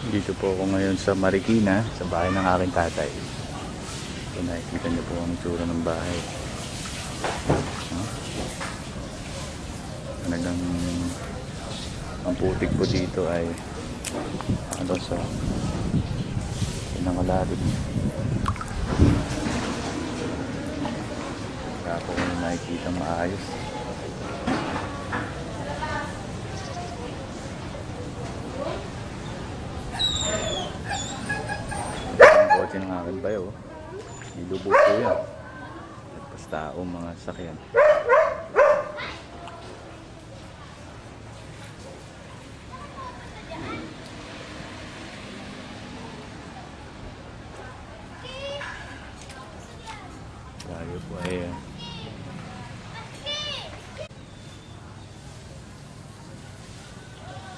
Dito po ako ngayon sa Marikina, sa bahay ng aking tatay. So, nakikita niyo po ang itsura ng bahay. Talagang ang putik po dito ay ano sa pinangalalim. Kaya po kung nakikita maayos. Ang kotse ng aking bayo, nilubo po yan. Nagpas tao mga sakyan. Tayo po ay